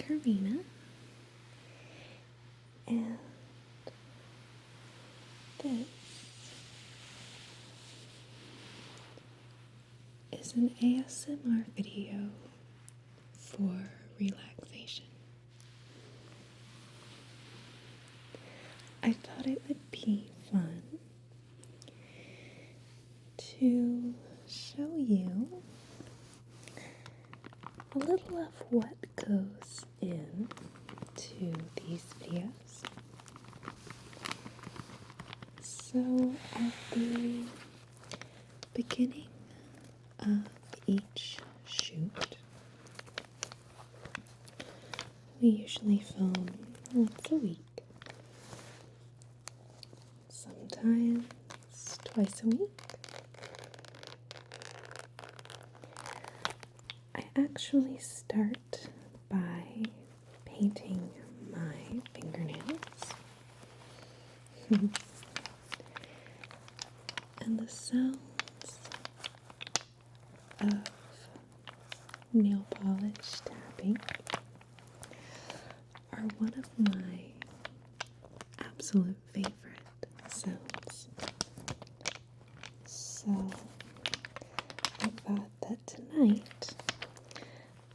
Corrina, and this is an ASMR video for relaxation. I thought it would be fun to show you a little of what goes into these videos. So at the beginning of each shoot, we usually film once a week, sometimes twice a week. I actually start by painting my fingernails. And the sounds of nail polish tapping are one of my absolute favorite sounds. So I thought that tonight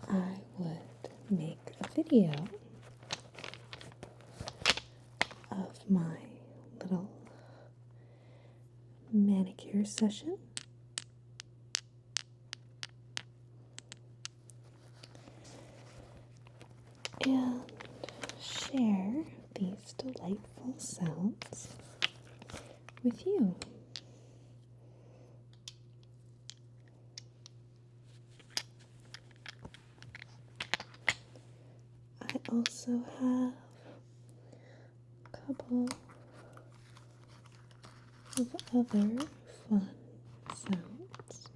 I would make a video of my little manicure session. And share these delightful sounds with you. I also have a couple of other fun sounds.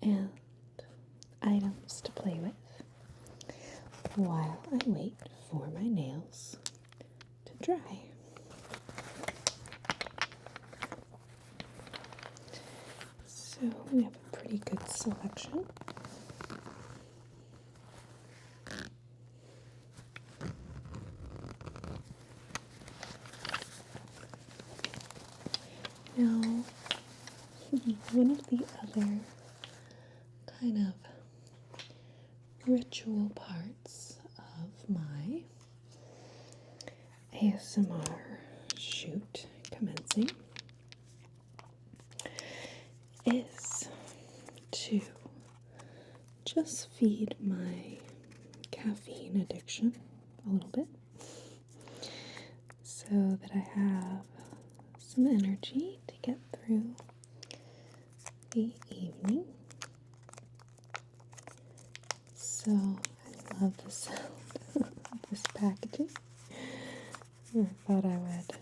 And items to play with while I wait for my nails to dry. So we have a pretty good selection. Now, one of the other kind of ritual parts of my ASMR shoot commencing is to just feed my caffeine addiction a little bit so that I have some energy to get through the evening. So I love the sound of this packaging. I thought I would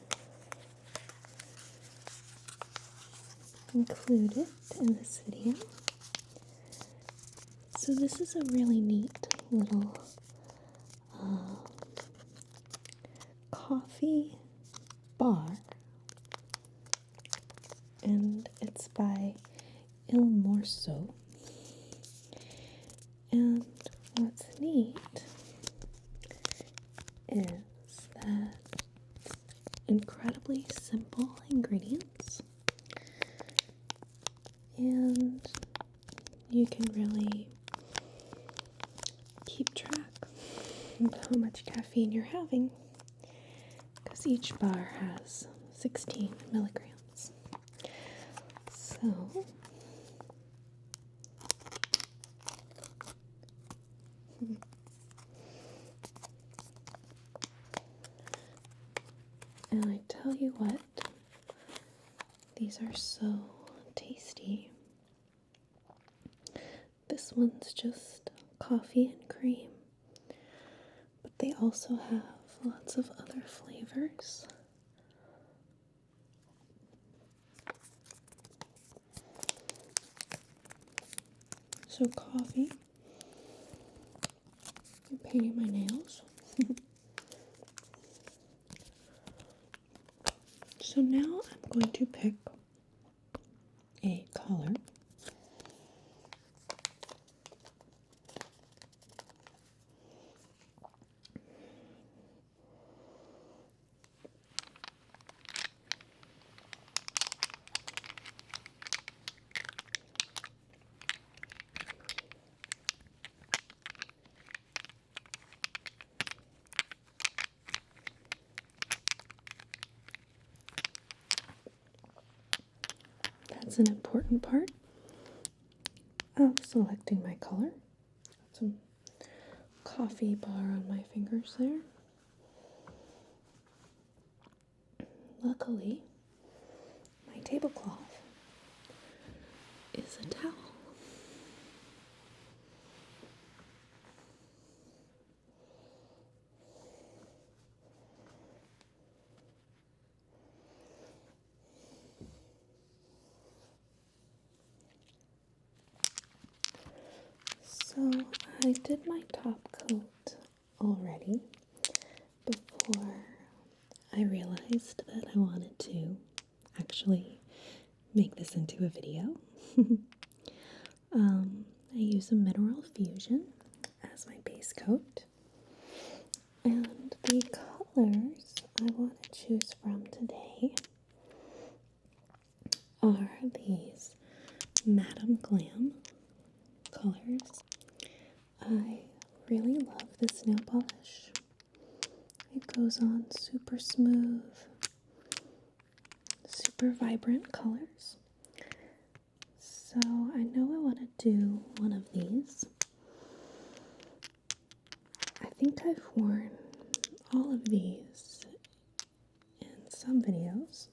include it in this video. So this is a really neat little coffee bar, and it's by Il Morso. And what's neat is that it's incredibly simple ingredients, and you can really keep track of how much caffeine you're having because each bar has 16 milligrams. So and I tell you what, these are so tasty. This one's just coffee and cream, but they also have lots of other flavors. So coffee, I'm painting my nails. So now I'm going to pick a color. That's an important part of selecting my color. Some coffee bar on my fingers there. Luckily, my tablecloth is a towel. So I did my top coat already before I realized that I wanted to actually make this into a video. I use a Mineral Fusion as my base coat, and the colors I want to choose from today are these Madame Glam colors. I really love this nail polish. It goes on super smooth, super vibrant colors. So I know I want to do one of these. I think I've worn all of these in some videos.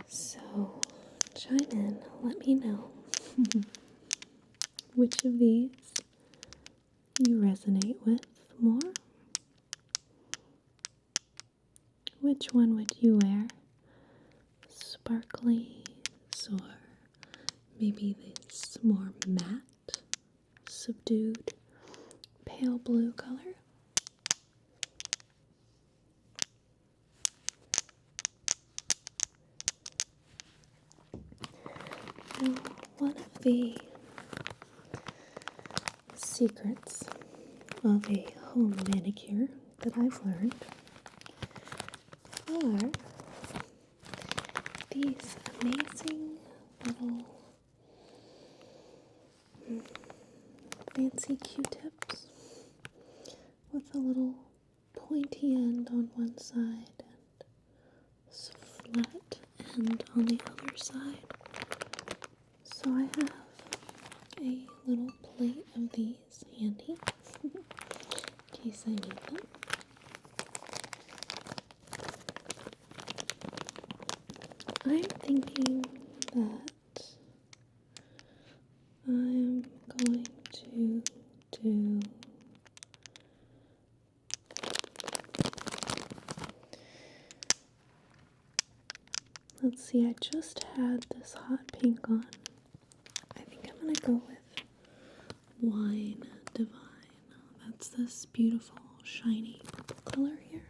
So chime in, let me know which of these you resonate with more. Which one would you wear? Sparkly, or maybe this more matte, subdued, pale blue color? Now, one of the secrets of a home manicure that I've learned are these amazing little fancy Q-tips with a little pointy end on one side and flat end on the other side. So I have a little plate of these handy in case I need them. I'm thinking that I'm going to do let's see, I just had this hot pink on. I think I'm going to go with Wine Divine. That's this beautiful, shiny purple color here.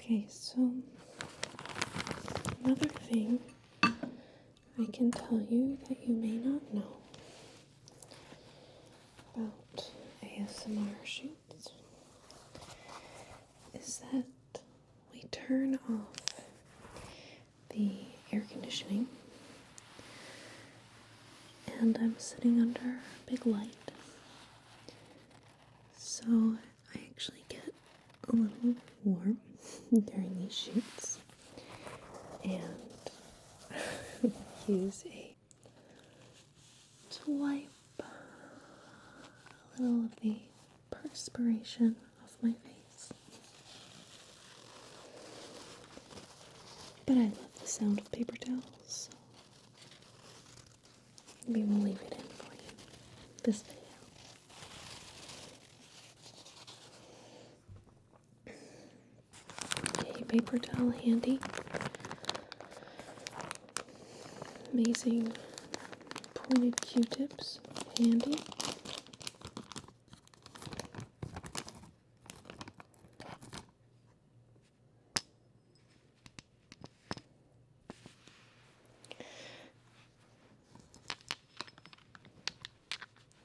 Okay, so another thing I can tell you that you may not know about ASMR shoots is that we turn off the air conditioning, and I'm sitting under a big light, so I actually get a little warm during these shoots, and use to wipe a little of the perspiration off my face. But I love the sound of paper towels, so we will leave it in for you this video. Okay, paper towel handy. Amazing pointed Q-tips handy.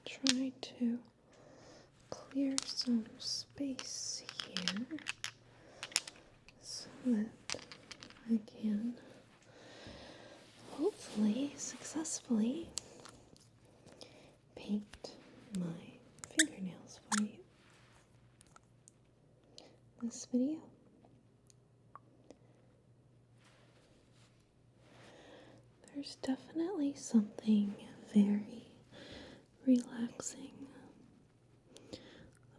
Try to clear some space here so that I can hopefully successfully paint my fingernails for you in this video. There's definitely something very relaxing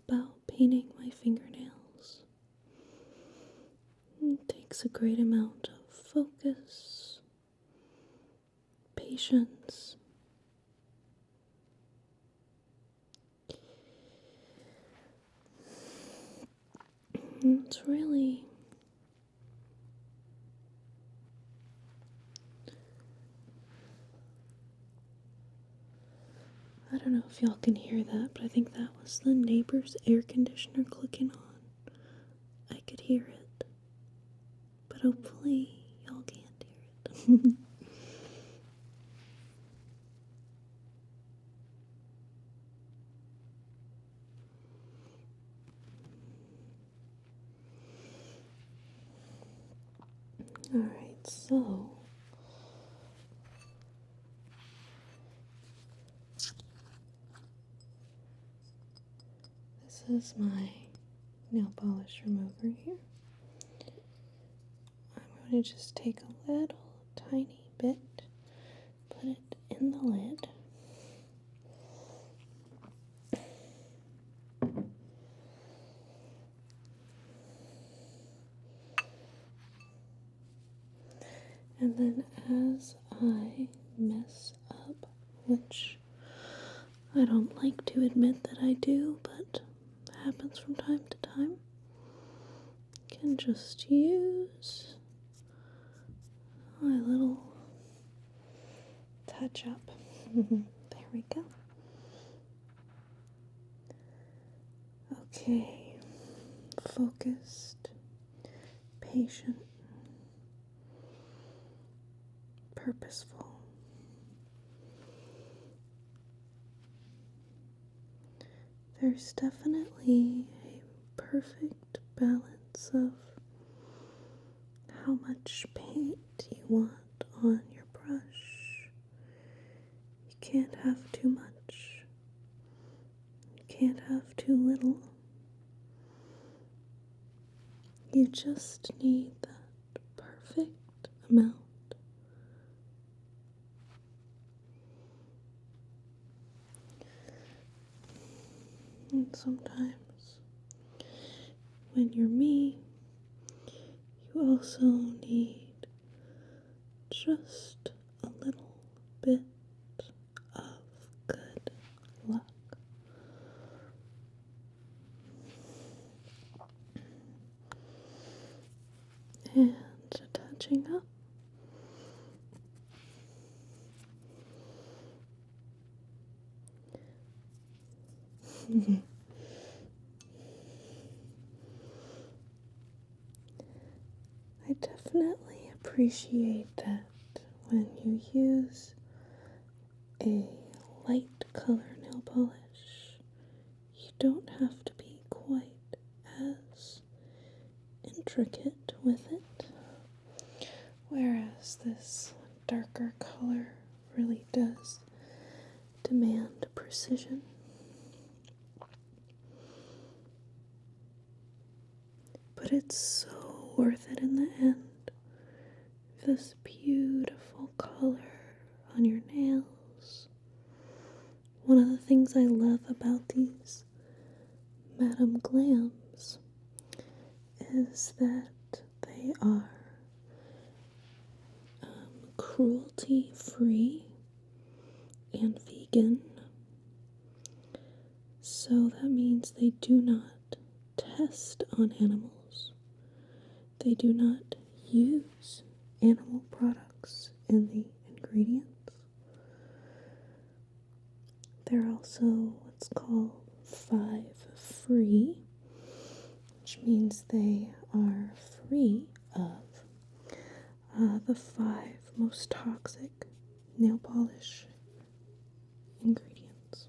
about painting my fingernails. It takes a great amount of focus, patience. It's really I don't know if y'all can hear that, but I think that was the neighbor's air conditioner clicking on. I could hear it, but hopefully y'all can't hear it. Alright, so this is my nail polish remover here. I'm going to just take a little tiny bit, put it in the lid. And then as I mess up, which I don't like to admit that I do, but happens from time to time, I can just use my little touch up. There we go. Okay, focused, patient, purposeful. There's definitely a perfect balance of how much paint you want on your brush. You can't have too much. You can't have too little. You just need that perfect amount. And sometimes, when you're me, you also need just a little bit of good luck. And touching up. I definitely appreciate that when you use a light color nail polish, you don't have to be quite as intricate with it, whereas this darker color really does demand precision. But it's so worth it in the end. This beautiful color on your nails. One of the things I love about these Madame Glams is that they are cruelty-free and vegan. So that means they do not test on animals. they do not use animal products in the ingredients. They're also what's called 5-free, which means they are free of the 5 most toxic nail polish ingredients.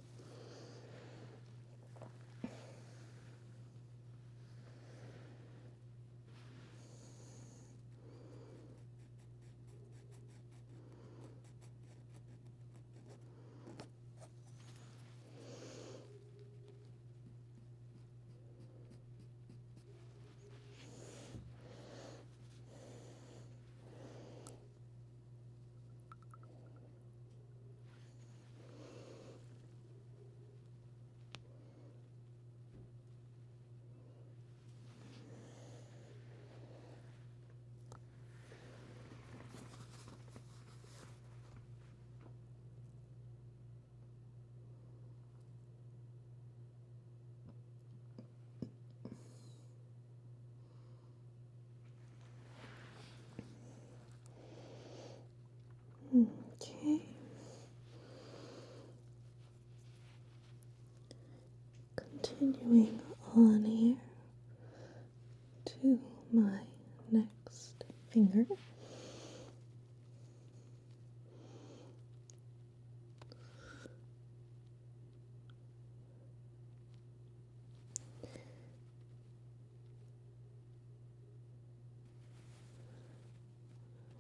Okay. Continuing on here to my next finger.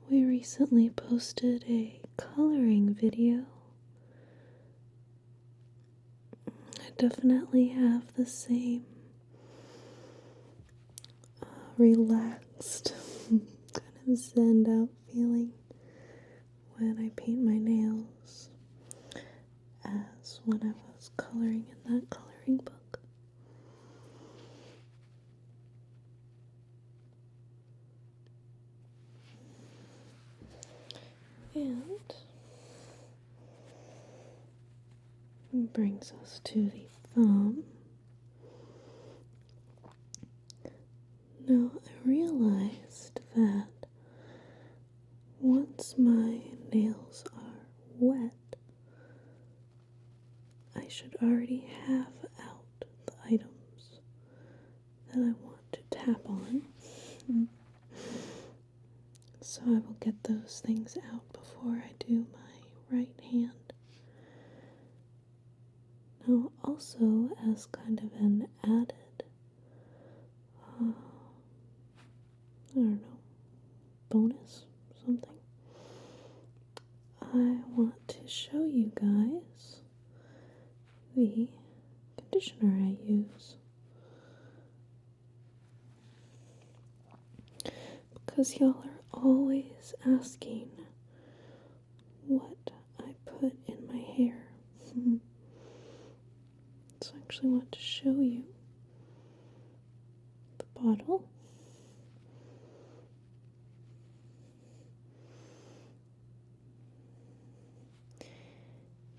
We recently posted a coloring video. I definitely have the same relaxed, kind of zen out feeling when I paint my nails as when I was coloring in that coloring book. And brings us to the thumb. Now I realized that once my nails are wet, I should already have out the items that I want to tap on. So I will get those things out before I do my right hand. Now also, as kind of an added, I don't know, bonus, something, I want to show you guys the conditioner I use. Because y'all are always asking what I put in my hair. So I actually want to show you the bottle.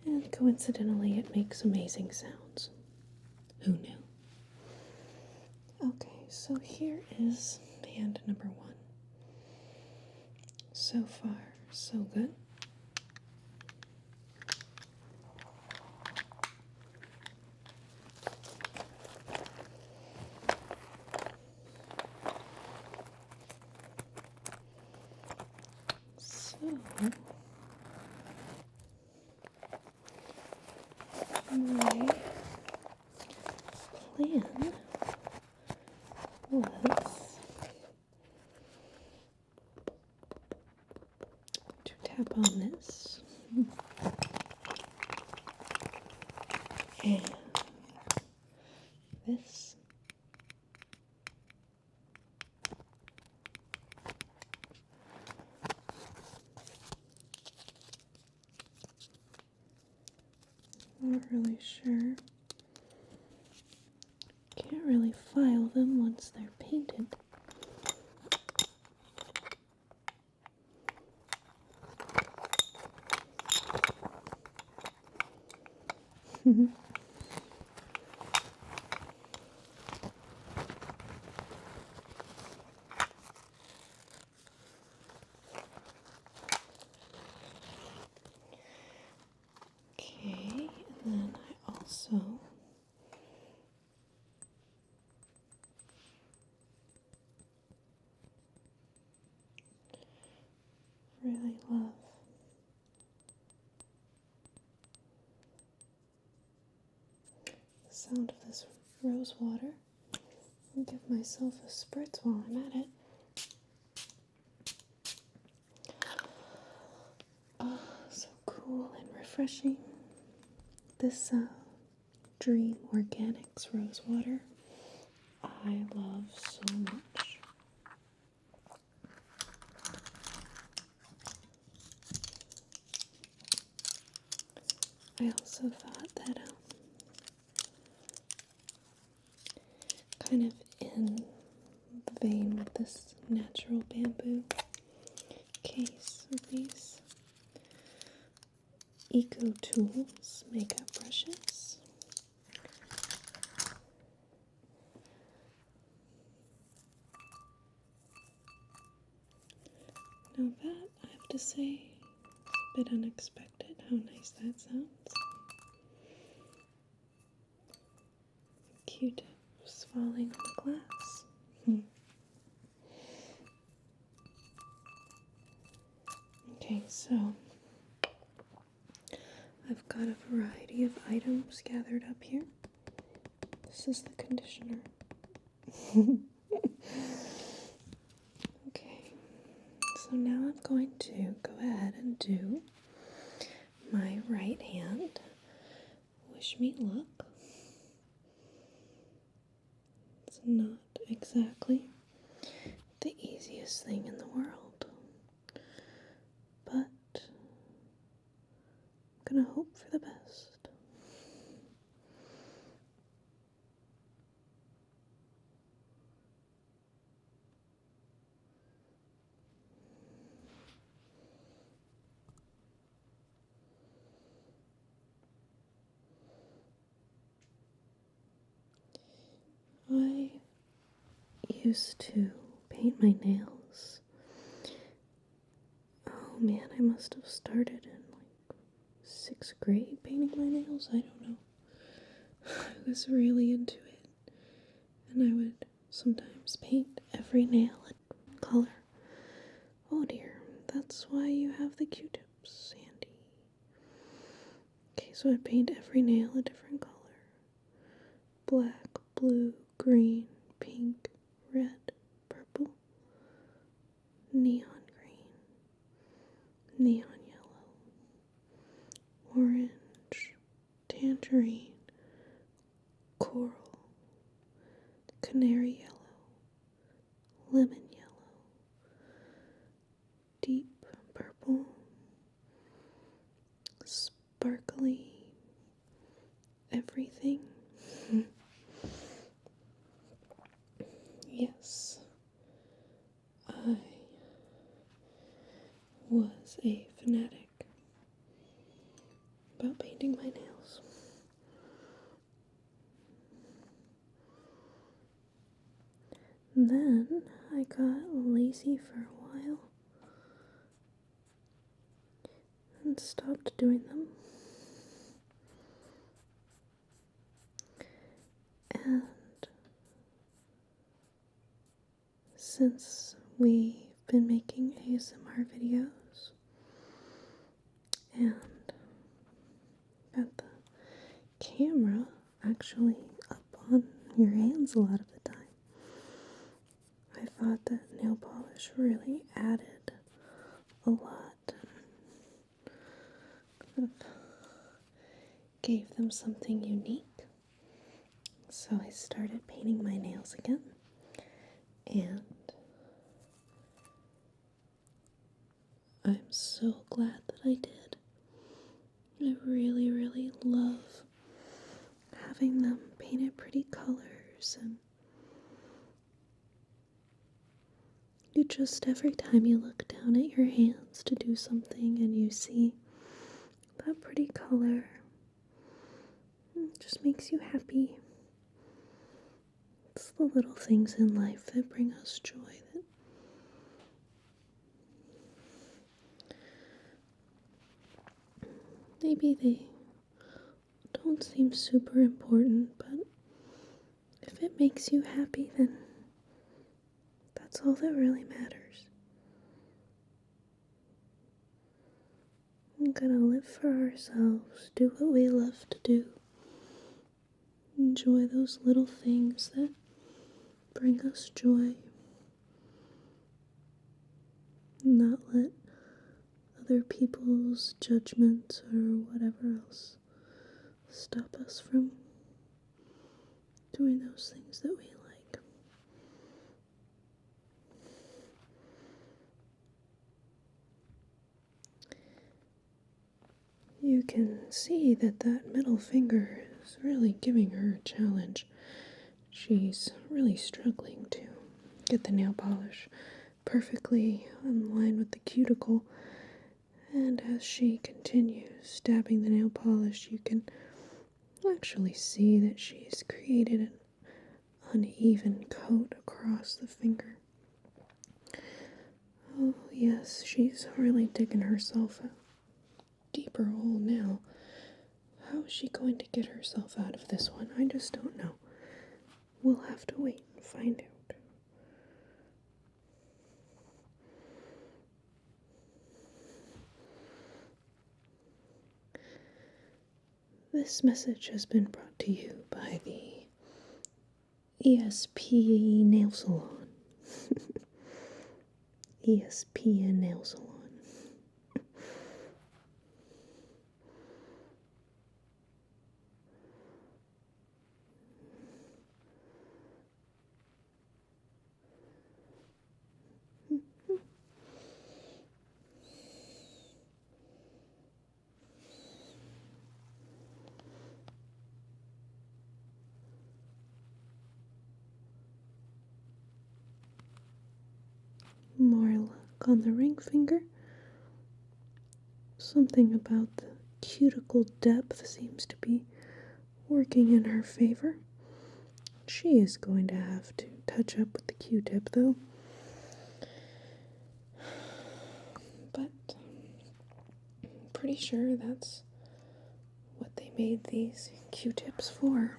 And coincidentally, it makes amazing sounds. Who knew? Okay, so here is hand number 1. So far, so good. So, my plan was to tap on this and this. Not really sure. Can't really file them once they're painted. really love the sound of this rose water. I'll give myself a spritz while I'm at it. Oh, so cool and refreshing. This Dream Organics rose water I love so much. I also thought that kind of in the vein with this natural bamboo case of these Eco Tools makeup brushes. Now that, I have to say, is a bit unexpected how nice that sounds. Q-tips falling on the glass. Okay, so I've got a variety of items gathered up here. This is the conditioner. Okay, so now I'm going to go ahead and do my right hand. Wish me luck. It's not exactly the easiest thing in the world, but I'm gonna hope for the best. I used to paint my nails. Oh man, I must have started in like 6th grade painting my nails. I don't know. I was really into it. And I would sometimes paint every nail a color. Oh dear, that's why you have the Q-tips, Sandy. Okay, so I'd paint every nail a different color. Black, blue, green, pink, red, purple, neon green, neon yellow, orange, tangerine, coral, canary yellow, lemon yellow, deep purple, sparkly, everything. Yes, I was a fanatic about painting my nails. And then I got lazy for a while and stopped doing them. And since we've been making ASMR videos and got the camera actually up on your hands a lot of the time, I thought that nail polish really added a lot. Kind of gave them something unique. So I started painting my nails again. And I'm so glad that I did. I really, really love having them painted pretty colors, and you just, every time you look down at your hands to do something and you see that pretty color, it just makes you happy. It's the little things in life that bring us joy, that maybe they don't seem super important, but if it makes you happy, then that's all that really matters. gonna live for ourselves, do what we love to do, enjoy those little things that bring us joy, not let other people's judgments or whatever else stop us from doing those things that we like. You can see that middle finger is really giving her a challenge. She's really struggling to get the nail polish perfectly in line with the cuticle, and as she continues dabbing the nail polish, you can actually see that she's created an uneven coat across the finger. Oh yes, she's really digging herself a deeper hole now. How is she going to get herself out of this one? I just don't know. We'll have to wait and find out. This message has been brought to you by the ESP Nail Salon. ESPN Nail Salon. More luck on the ring finger. Something about the cuticle depth seems to be working in her favor. She is going to have to touch up with the Q-tip though. But I'm pretty sure that's what they made these Q-tips for.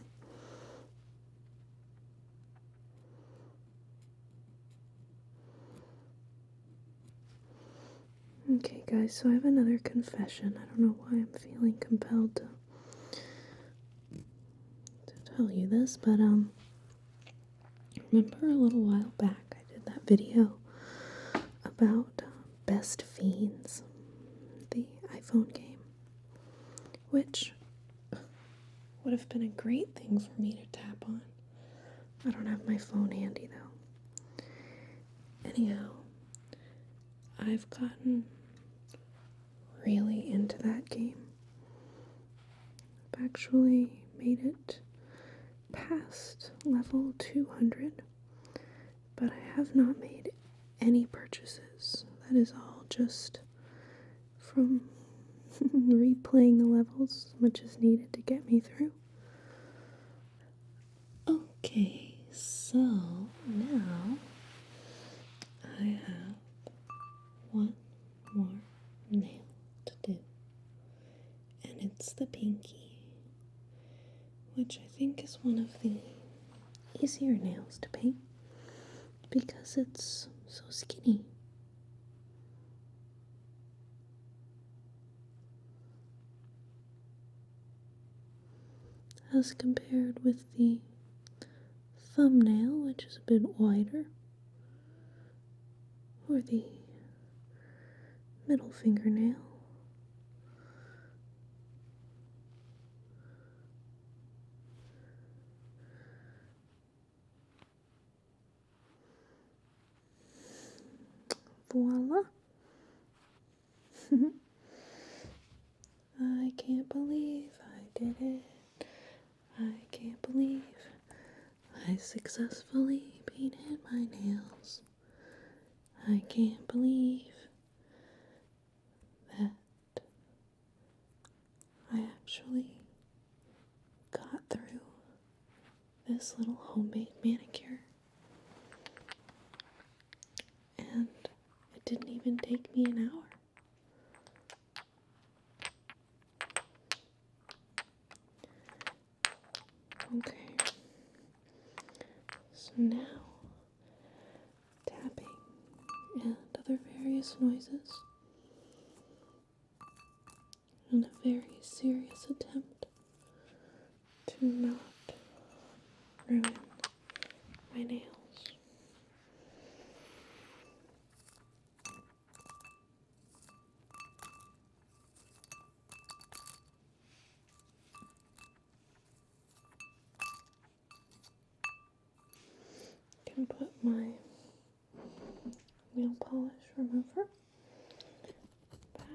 Okay guys, so I have another confession. I don't know why I'm feeling compelled to tell you this, but remember a little while back I did that video about Best Fiends, the iPhone game, which would have been a great thing for me to tap on. I don't have my phone handy though. Anyhow, I've gotten really into that game. I've actually made it past level 200, but I have not made any purchases. That is all just from replaying the levels as much as needed to get me through. Okay, so now I have one more nail to do, and it's the pinky, which I think is one of the easier nails to paint because it's so skinny. As compared with the thumbnail, which is a bit wider, or the middle fingernail. Voila! I can't believe I did it. I can't believe I successfully painted my nails. I can't believe that I actually got through this little homemade manicure. And it didn't even take me an hour. Okay, so now tapping and other various noises in a very serious attempt to not ruin my nails. Can put my nail polish remover back.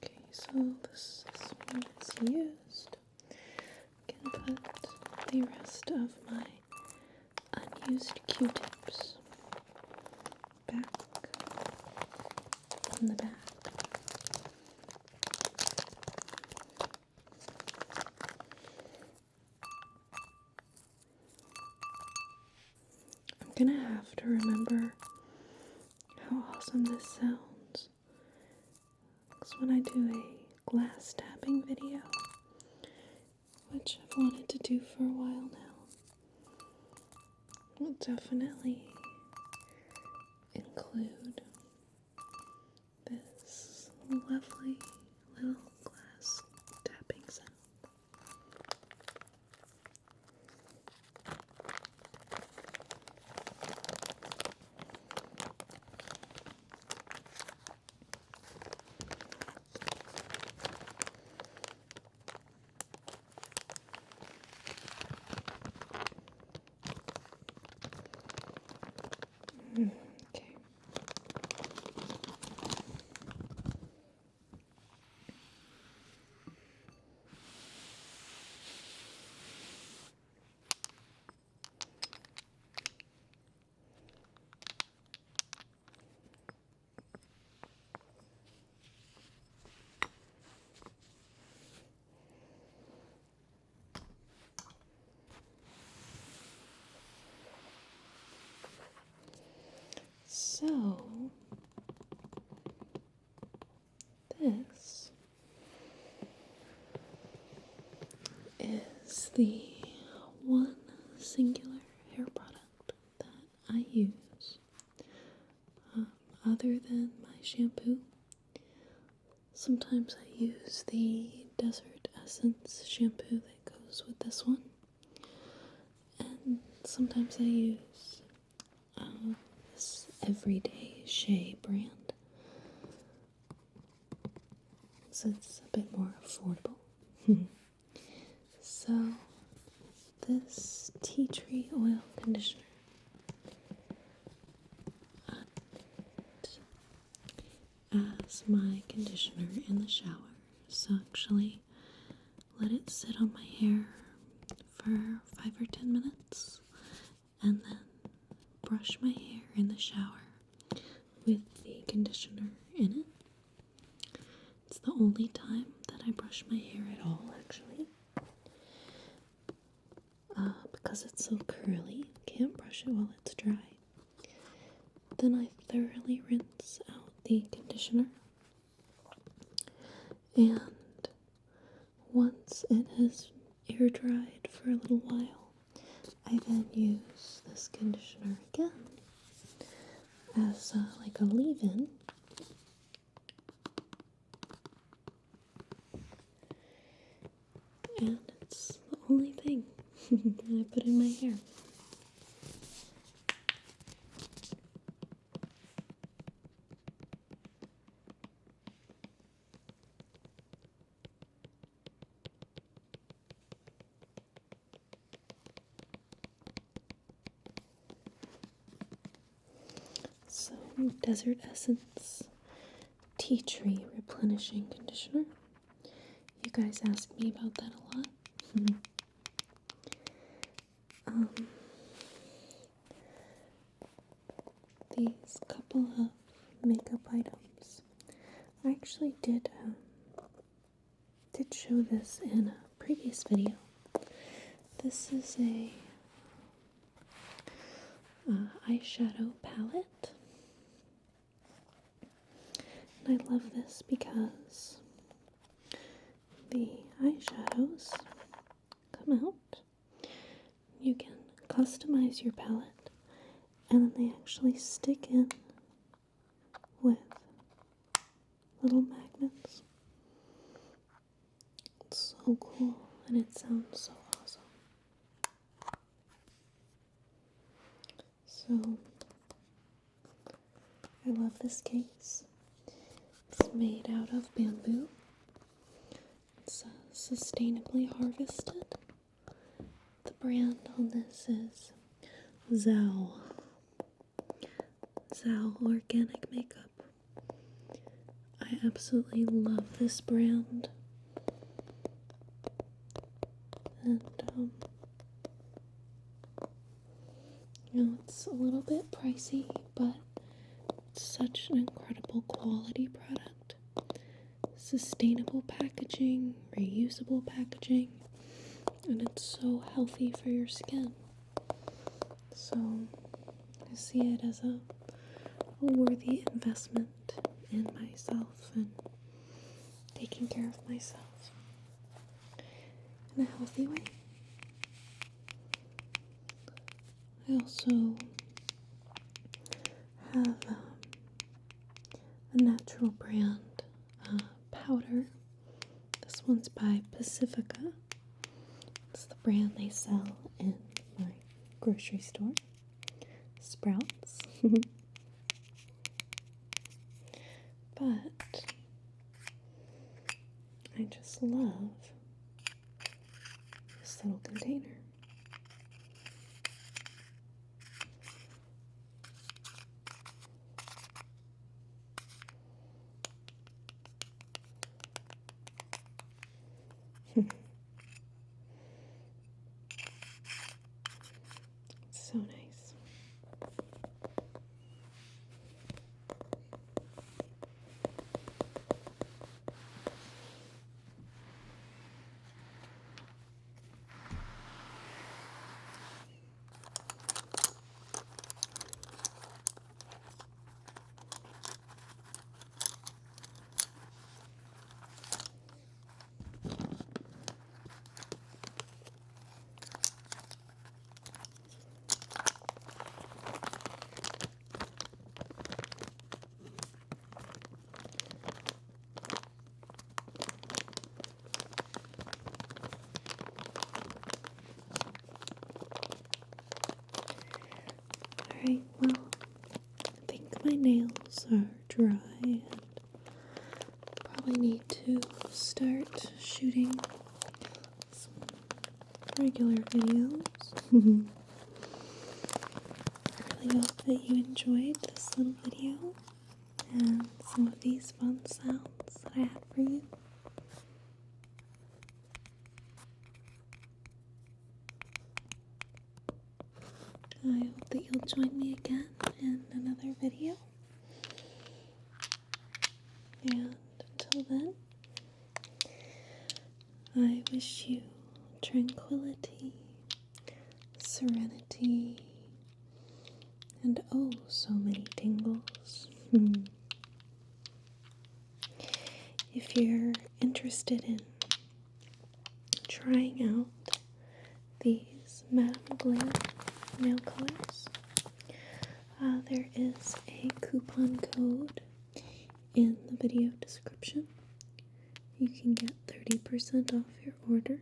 Okay, so this one is used. I'm gonna put the rest of my unused Q-tips back in the bag. I'm gonna have to remember how awesome this sounds, because when I do a glass tapping video, which I've wanted to do for a while now, I'll definitely include this lovely little glass tapping sound. Okay. So, this is the one singular hair product that I use, other than my shampoo. Sometimes I use the Desert Essence shampoo that goes with this one, and sometimes I use this Everyday Shea brand, so it's a bit more affordable. So this tea tree oil conditioner as my conditioner in the shower. So actually let it sit on my hair for 5 or 10 minutes and then brush my hair in the shower with the conditioner in it. It's the only time that I brush my hair at all, actually. Because it's so curly, can't brush it while it's dry. Then I thoroughly rinse out the conditioner, and once it has air dried for a little while, I then use this conditioner again as like a leave-in. And it's the only thing that I put in my hair. So, Desert Essence Tea Tree Replenishing Conditioner. You guys ask me about that a lot. actually did show this in a previous video. This is a eyeshadow palette. And I love this because the eyeshadows come out. You can customize your palette, and then they actually stick in with little magnets. It's so cool, and it sounds so awesome. So, I love this case. It's made out of bamboo. It's sustainably harvested. The brand on this is Zao Organic Makeup. I absolutely love this brand. And, it's a little bit pricey, but it's such an incredible quality product. Sustainable packaging, reusable packaging, and it's so healthy for your skin. So I see it as a worthy investment in myself and taking care of myself in a healthy way. I also have a natural brand powder. This one's by Pacifica. It's the brand they sell in my grocery store, Sprouts. But I just love this little container. It's so nice. Alright, well, I think my nails are dry and probably need to start shooting some regular videos. I really hope that you enjoyed this little video and some of these fun sounds that I had for you. I hope that you'll join me again in another video. And until then, I wish you tranquility, serenity, and oh, so many tingles. If you're interested in trying out these Madame Glam nail colors, there is a coupon code in the video description. You can get 30% off your order,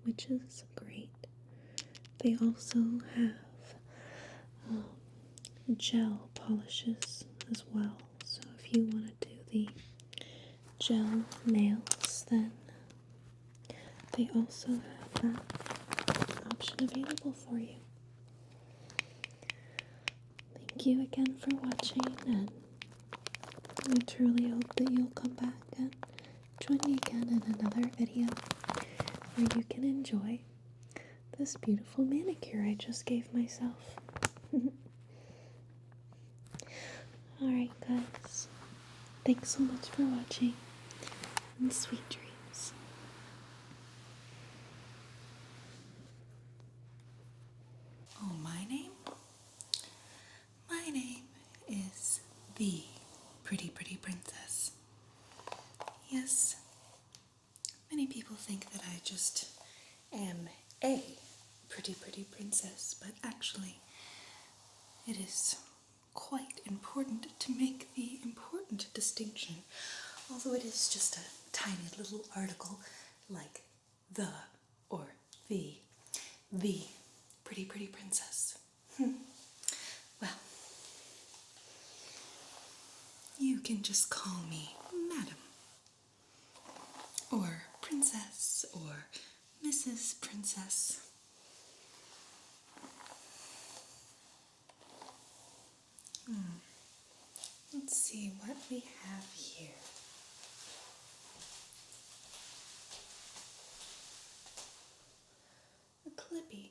which is great. They also have gel polishes as well, so if you want to do the gel nails, then they also have that option available for you. Thank you again for watching, and I truly hope that you'll come back and join me again in another video where you can enjoy this beautiful manicure I just gave myself. Alright guys, Thanks so much for watching, and sweet dreams. Oh, my name? My name is the Pretty Pretty Princess. Yes, many people think that I just am a Pretty Pretty Princess, but actually it is quite important to make the important distinction, although it is just a tiny little article like the or the Pretty Pretty Princess. Well, you can just call me Madam, or Princess, or Mrs. Princess. Let's see what we have here. A clippy.